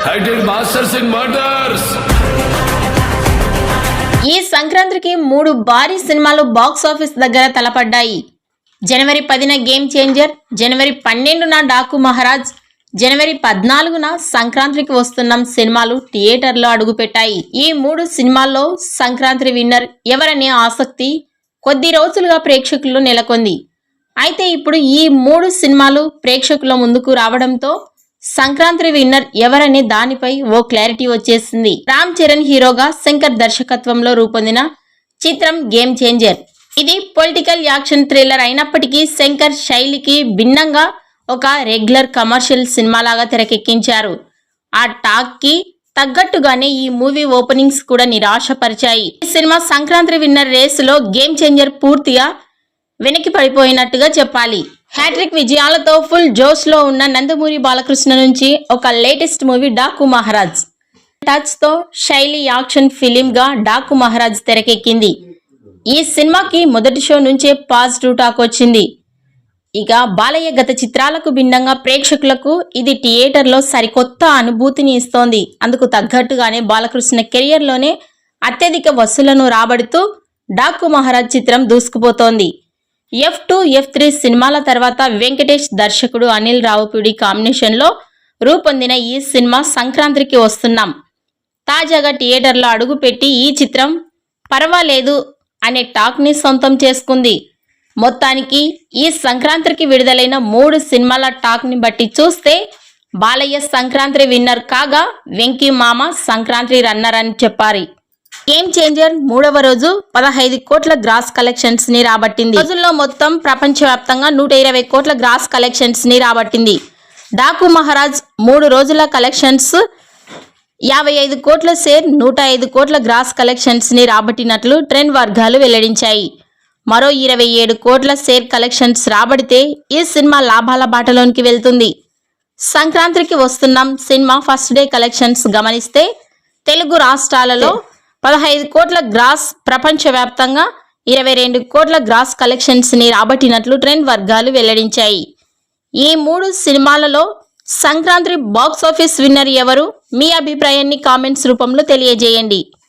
I did masters in murders. ఈ సంక్రాంతికి 3 భారీ సినిమాలు బాక్స్ ఆఫీస్ దగ్గర తలపడ్డాయి. జనవరి 10న గేమ్ చేంజర్, జనవరి 12న డాకు మహారాజ్, జనవరి 14న సంక్రాంతికి వస్తున్నాం సినిమాలు థియేటర్లో అడుగుపెట్టాయి. ఈ 3 సినిమాల్లో సంక్రాంతి విన్నర్ ఎవరనే ఆసక్తి కొద్ది రోజులుగా ప్రేక్షకుల్లో నెలకొంది. అయితే ఇప్పుడు ఈ 3 సినిమాలు ప్రేక్షకుల ముందుకు రావడంతో సంక్రాంతి విన్నర్ ఎవరనే దానిపై ఓ క్లారిటీ వచ్చేసింది. రామ్ చరణ్ హీరోగా శంకర్ దర్శకత్వంలో రూపొందిన చిత్రం గేమ్ చేంజర్. ఇది పొలిటికల్ యాక్షన్ థ్రిల్లర్ అయినప్పటికీ శంకర్ శైలికి భిన్నంగా ఒక రెగ్యులర్ కమర్షియల్ సినిమాలాగా తెరకెక్కించారు. ఆ టాక్ కి తగ్గట్టుగానే ఈ మూవీ ఓపెనింగ్స్ కూడా నిరాశపరిచాయి. ఈ సినిమా సంక్రాంతి విన్నర్ రేసులో గేమ్ చేంజర్ పూర్తిగా వెనక్కి పడిపోయినట్టుగా చెప్పాలి. హ్యాట్రిక్ విజయాలతో ఫుల్ జోష్ లో ఉన్న నందమూరి బాలకృష్ణ నుంచి ఒక latest movie Daaku Maharaj touch తో శైలి యాక్షన్ ఫిలిం గా డాకు మహారాజ్ తెరకెక్కింది. ఈ సినిమాకి మొదటి షో నుంచే పాజిటివ్ టాక్ వచ్చింది. ఇక బాలయ్య గత చిత్రాలకు భిన్నంగా ప్రేక్షకులకు ఇది థియేటర్లో సరికొత్త అనుభూతిని ఇస్తోంది. అందుకు తగ్గట్టుగానే బాలకృష్ణ కెరియర్ లోనే అత్యధిక వసూళ్లను రాబడుతూ డాకు మహారాజ్ చిత్రం దూసుకుపోతోంది. F2, F3 సినిమాల తర్వాత వెంకటేష్ దర్శకుడు అనిల్ రావుపూడి కాంబినేషన్ లో రూపొందిన ఈ సినిమా సంక్రాంతికి వస్తున్నాం తాజాగా థియేటర్లో అడుగుపెట్టి ఈ చిత్రం పర్వాలేదు అనే టాక్ ని సొంతం చేసుకుంది. మొత్తానికి ఈ సంక్రాంతికి విడుదలైన 3 సినిమాల టాక్ ని బట్టి చూస్తే బాలయ్య సంక్రాంతి విన్నర్ కాగా వెంకీ మామ సంక్రాంతి రన్నర్ అని చెప్పాలి. గేమ్ చేంజర్ 3వ రోజు 15 కోట్ల గ్రాస్ కలెక్షన్స్ ని రాబట్టింది. రోజుల్లో మొత్తం ప్రపంచవ్యాప్తంగా 120 కోట్ల గ్రాస్ కలెక్షన్స్ ని రాబట్టింది. డాకు మహారాజ్ 3 రోజుల కలెక్షన్స్ 55 కోట్ల షేర్ 105 కోట్ల గ్రాస్ కలెక్షన్స్ ని రాబట్టినట్లు ట్రెండ్ వర్గాలు వెల్లడించాయి. మరో 27 కోట్ల షేర్ కలెక్షన్స్ రాబడితే ఈ సినిమా లాభాల బాటలోనికి వెళ్తుంది. సంక్రాంతికి వస్తున్నాం సినిమా ఫస్ట్ డే కలెక్షన్స్ గమనిస్తే తెలుగు రాష్ట్రాలలో 15 కోట్ల గ్రాస్, ప్రపంచవ్యాప్తంగా 22 కోట్ల గ్రాస్ కలెక్షన్స్ ని రాబట్టినట్లు ట్రెండ్ వర్గాలు వెల్లడించాయి. ఈ 3 సినిమాలలో సంక్రాంతి బాక్స్ ఆఫీస్ విన్నర్ ఎవరు? మీ అభిప్రాయాన్ని కామెంట్స్ రూపంలో తెలియజేయండి.